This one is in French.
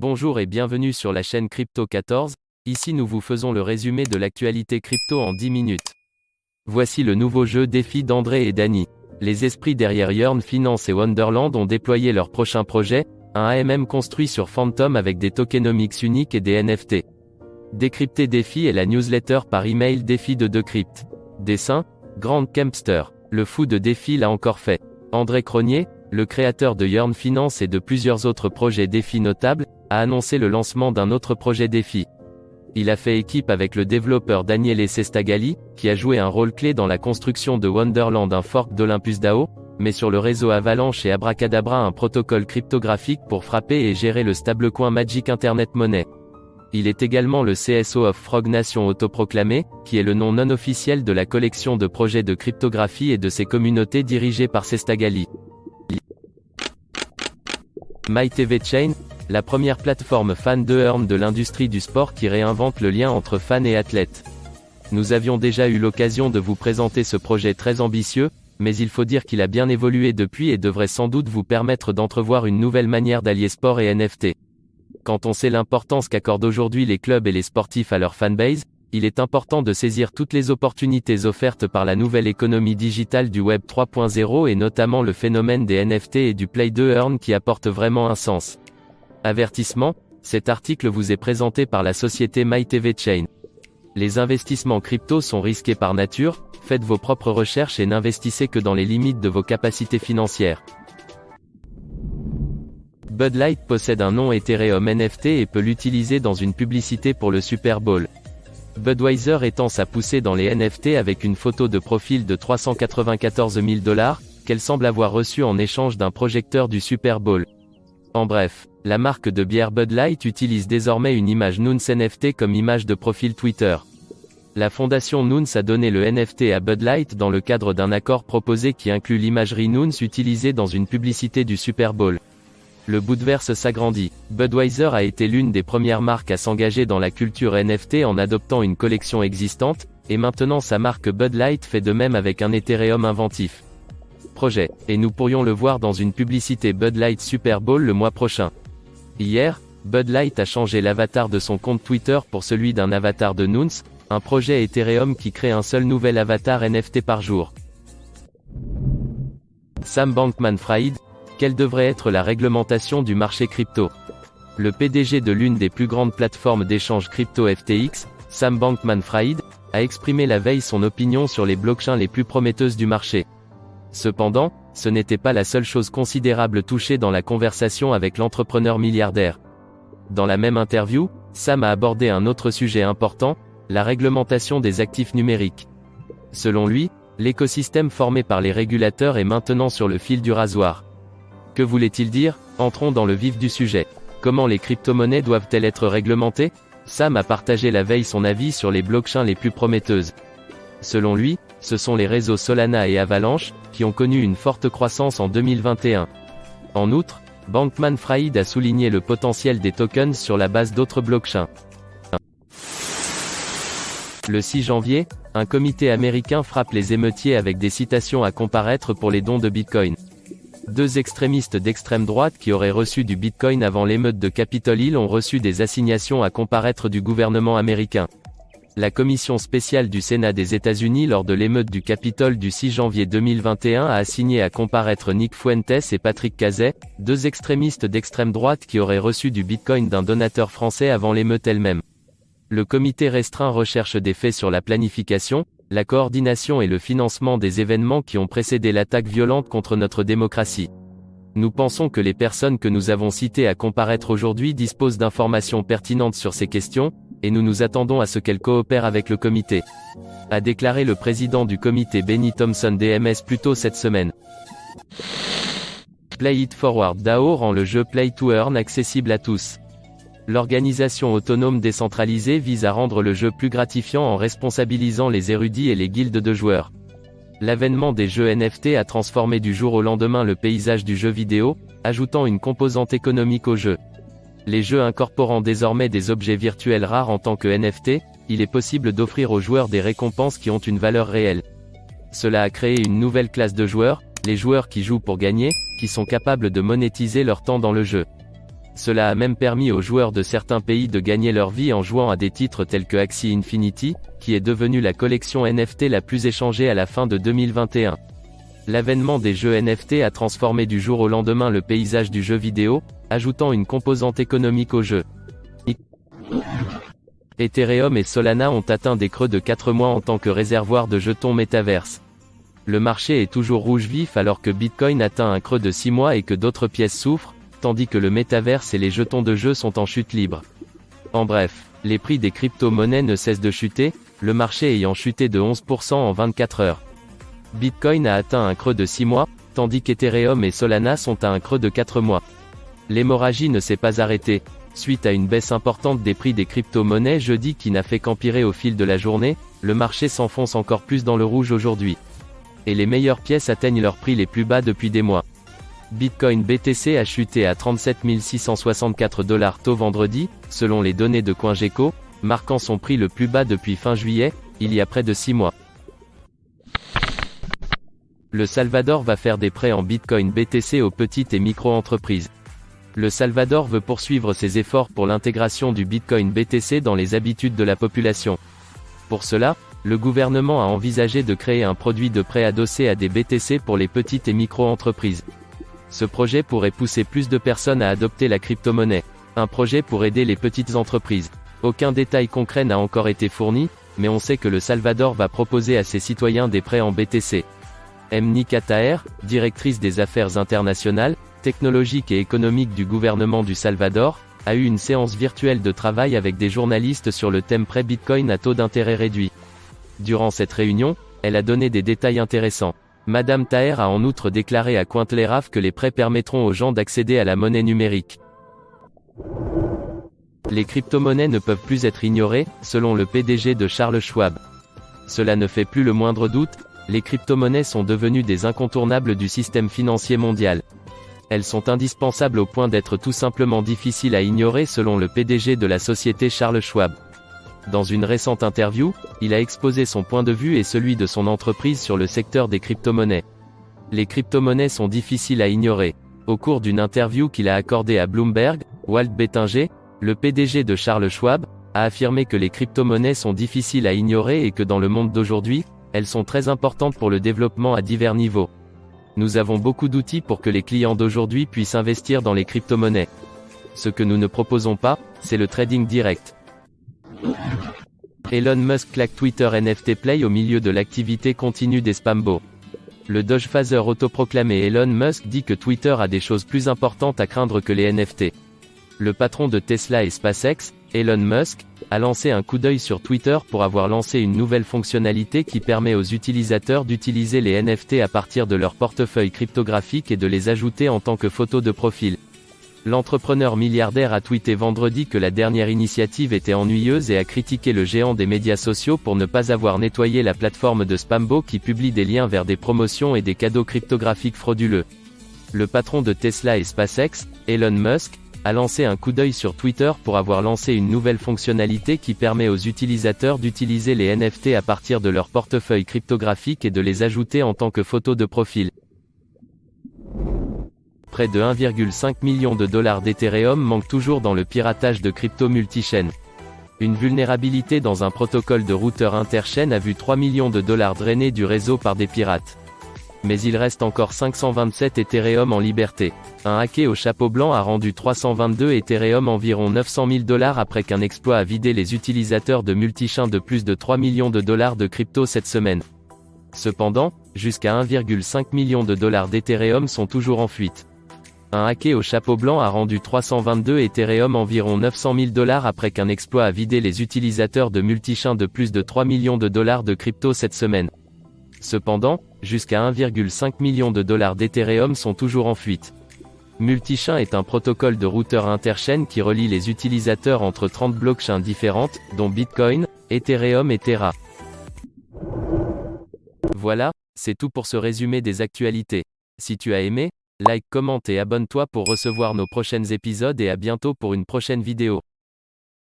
Bonjour et bienvenue sur la chaîne Crypto 14, ici nous vous faisons le résumé de l'actualité crypto en 10 minutes. Voici le nouveau jeu défi d'André et Dany. Les esprits derrière Yearn Finance et Wonderland ont déployé leur prochain projet, un AMM construit sur Phantom avec des tokenomics uniques et des NFT. Décrypter Défi est la newsletter par email Défi de Decrypt. Dessin, Grant Kempster, le fou de Défi l'a encore fait. André Cronier, le créateur de Yearn Finance et de plusieurs autres projets Défi notables, a annoncé le lancement d'un autre projet Défi. Il a fait équipe avec le développeur Daniele Sestagali, qui a joué un rôle clé dans la construction de Wonderland, un fork d'Olympus DAO, mais sur le réseau Avalanche et Abracadabra, un protocole cryptographique pour frapper et gérer le stablecoin Magic Internet Money. Il est également le CSO of Frog Nation autoproclamé, qui est le nom non officiel de la collection de projets de cryptographie et de ses communautés dirigées par Sestagali. MyTVChain, la première plateforme fan de earn de l'industrie du sport qui réinvente le lien entre fans et athlètes. Nous avions déjà eu l'occasion de vous présenter ce projet très ambitieux, mais il faut dire qu'il a bien évolué depuis et devrait sans doute vous permettre d'entrevoir une nouvelle manière d'allier sport et NFT. Quand on sait l'importance qu'accordent aujourd'hui les clubs et les sportifs à leur fanbase, il est important de saisir toutes les opportunités offertes par la nouvelle économie digitale du Web 3.0 et notamment le phénomène des NFT et du Play to Earn qui apporte vraiment un sens. Avertissement, cet article vous est présenté par la société MyTVChain. Les investissements crypto sont risqués par nature, faites vos propres recherches et n'investissez que dans les limites de vos capacités financières. Bud Light possède un nom Ethereum NFT et peut l'utiliser dans une publicité pour le Super Bowl. Budweiser étend sa poussée dans les NFT avec une photo de profil de $394 000, qu'elle semble avoir reçue en échange d'un projecteur du Super Bowl. En bref, la marque de bière Bud Light utilise désormais une image Nouns NFT comme image de profil Twitter. La fondation Nouns a donné le NFT à Bud Light dans le cadre d'un accord proposé qui inclut l'imagerie Nouns utilisée dans une publicité du Super Bowl. Le bouleverse s'agrandit. Budweiser a été l'une des premières marques à s'engager dans la culture NFT en adoptant une collection existante, et maintenant sa marque Bud Light fait de même avec un Ethereum inventif. Projet, et nous pourrions le voir dans une publicité Bud Light Super Bowl le mois prochain. Hier, Bud Light a changé l'avatar de son compte Twitter pour celui d'un avatar de Nouns, un projet Ethereum qui crée un seul nouvel avatar NFT par jour. Sam Bankman-Fried, quelle devrait être la réglementation du marché crypto? Le PDG de l'une des plus grandes plateformes d'échange crypto FTX, Sam Bankman-Fried, a exprimé la veille son opinion sur les blockchains les plus prometteuses du marché. Cependant, ce n'était pas la seule chose considérable touchée dans la conversation avec l'entrepreneur milliardaire. Dans la même interview, Sam a abordé un autre sujet important, la réglementation des actifs numériques. Selon lui, l'écosystème formé par les régulateurs est maintenant sur le fil du rasoir. Que voulait-il dire? Entrons dans le vif du sujet. Comment les crypto-monnaies doivent-elles être réglementées? Sam a partagé la veille son avis sur les blockchains les plus prometteuses. Selon lui, ce sont les réseaux Solana et Avalanche, qui ont connu une forte croissance en 2021. En outre, Bankman-Fried a souligné le potentiel des tokens sur la base d'autres blockchains. Le 6 janvier, un comité américain frappe les émeutiers avec des citations à comparaître pour les dons de Bitcoin. Deux extrémistes d'extrême droite qui auraient reçu du Bitcoin avant l'émeute de Capitol Hill ont reçu des assignations à comparaître du gouvernement américain. La commission spéciale du Sénat des États-Unis lors de l'émeute du Capitole du 6 janvier 2021 a assigné à comparaître Nick Fuentes et Patrick Cazet, deux extrémistes d'extrême droite qui auraient reçu du Bitcoin d'un donateur français avant l'émeute elle-même. Le comité restreint recherche des faits sur la planification, la coordination et le financement des événements qui ont précédé l'attaque violente contre notre démocratie. Nous pensons que les personnes que nous avons citées à comparaître aujourd'hui disposent d'informations pertinentes sur ces questions, et nous nous attendons à ce qu'elles coopèrent avec le comité, a déclaré le président du comité Benny Thompson DMS plus tôt cette semaine. Play It Forward DAO rend le jeu Play to Earn accessible à tous. L'organisation autonome décentralisée vise à rendre le jeu plus gratifiant en responsabilisant les érudits et les guildes de joueurs. L'avènement des jeux NFT a transformé du jour au lendemain le paysage du jeu vidéo, ajoutant une composante économique au jeu. Les jeux incorporant désormais des objets virtuels rares en tant que NFT, il est possible d'offrir aux joueurs des récompenses qui ont une valeur réelle. Cela a créé une nouvelle classe de joueurs, les joueurs qui jouent pour gagner, qui sont capables de monétiser leur temps dans le jeu. Cela a même permis aux joueurs de certains pays de gagner leur vie en jouant à des titres tels que Axie Infinity, qui est devenue la collection NFT la plus échangée à la fin de 2021. L'avènement des jeux NFT a transformé du jour au lendemain le paysage du jeu vidéo, ajoutant une composante économique au jeu. Ethereum et Solana ont atteint des creux de 4 mois en tant que réservoir de jetons métaverse. Le marché est toujours rouge vif alors que Bitcoin atteint un creux de 6 mois et que d'autres pièces souffrent, tandis que le métaverse et les jetons de jeu sont en chute libre. En bref, les prix des crypto-monnaies ne cessent de chuter, le marché ayant chuté de 11% en 24 heures. Bitcoin a atteint un creux de 6 mois, tandis qu'Ethereum et Solana sont à un creux de 4 mois. L'hémorragie ne s'est pas arrêtée, suite à une baisse importante des prix des crypto-monnaies jeudi qui n'a fait qu'empirer au fil de la journée, le marché s'enfonce encore plus dans le rouge aujourd'hui. Et les meilleures pièces atteignent leurs prix les plus bas depuis des mois. Bitcoin BTC a chuté à 37 664 $ tôt vendredi, selon les données de CoinGecko, marquant son prix le plus bas depuis fin juillet, il y a près de 6 mois. Le Salvador va faire des prêts en Bitcoin BTC aux petites et micro-entreprises. Le Salvador veut poursuivre ses efforts pour l'intégration du Bitcoin BTC dans les habitudes de la population. Pour cela, le gouvernement a envisagé de créer un produit de prêt adossé à des BTC pour les petites et micro-entreprises. Ce projet pourrait pousser plus de personnes à adopter la crypto-monnaie. Un projet pour aider les petites entreprises. Aucun détail concret n'a encore été fourni, mais on sait que le Salvador va proposer à ses citoyens des prêts en BTC. Mnica Taher, directrice des affaires internationales, technologiques et économiques du gouvernement du Salvador, a eu une séance virtuelle de travail avec des journalistes sur le thème prêt Bitcoin à taux d'intérêt réduit. Durant cette réunion, elle a donné des détails intéressants. Madame Taher a en outre déclaré à Cointelegraph que les prêts permettront aux gens d'accéder à la monnaie numérique. Les crypto-monnaies ne peuvent plus être ignorées, selon le PDG de Charles Schwab. Cela ne fait plus le moindre doute, les crypto-monnaies sont devenues des incontournables du système financier mondial. Elles sont indispensables au point d'être tout simplement difficiles à ignorer selon le PDG de la société Charles Schwab. Dans une récente interview, il a exposé son point de vue et celui de son entreprise sur le secteur des crypto-monnaies. Les crypto-monnaies sont difficiles à ignorer. Au cours d'une interview qu'il a accordée à Bloomberg, Walt Bettinger, le PDG de Charles Schwab, a affirmé que les crypto-monnaies sont difficiles à ignorer et que dans le monde d'aujourd'hui, elles sont très importantes pour le développement à divers niveaux. Nous avons beaucoup d'outils pour que les clients d'aujourd'hui puissent investir dans les crypto-monnaies. Ce que nous ne proposons pas, c'est le trading direct. Elon Musk claque Twitter NFT Play au milieu de l'activité continue des spambos. Le Dogefather autoproclamé Elon Musk dit que Twitter a des choses plus importantes à craindre que les NFT. Le patron de Tesla et SpaceX, Elon Musk, a lancé un coup d'œil sur Twitter pour avoir lancé une nouvelle fonctionnalité qui permet aux utilisateurs d'utiliser les NFT à partir de leur portefeuille cryptographique et de les ajouter en tant que photo de profil. L'entrepreneur milliardaire a tweeté vendredi que la dernière initiative était ennuyeuse et a critiqué le géant des médias sociaux pour ne pas avoir nettoyé la plateforme de Spambo qui publie des liens vers des promotions et des cadeaux cryptographiques frauduleux. Le patron de Tesla et SpaceX, Elon Musk, a lancé un coup d'œil sur Twitter pour avoir lancé une nouvelle fonctionnalité qui permet aux utilisateurs d'utiliser les NFT à partir de leur portefeuille cryptographique et de les ajouter en tant que photo de profil. Près de 1,5 million de dollars d'Ethereum manquent toujours dans le piratage de crypto multichaîne. Une vulnérabilité dans un protocole de routeur interchaîne a vu 3 millions de dollars drainés du réseau par des pirates. Mais il reste encore 527 Ethereum en liberté. Un hacké au chapeau blanc a rendu 322 Ethereum environ 900 000 dollars après qu'un exploit a vidé les utilisateurs de multichain de plus de 3 millions de dollars de crypto cette semaine. Cependant, jusqu'à 1,5 million de dollars d'Ethereum sont toujours en fuite. Un hacké au chapeau blanc a rendu 322 Ethereum environ 900 000 dollars après qu'un exploit a vidé les utilisateurs de multichain de plus de 3 millions de dollars de crypto cette semaine. Cependant, jusqu'à 1,5 million de dollars d'Ethereum sont toujours en fuite. Multichain est un protocole de routeur interchaîne qui relie les utilisateurs entre 30 blockchains différentes, dont Bitcoin, Ethereum et Terra. Voilà, c'est tout pour ce résumé des actualités. Si tu as aimé, like, commente et abonne-toi pour recevoir nos prochains épisodes et à bientôt pour une prochaine vidéo.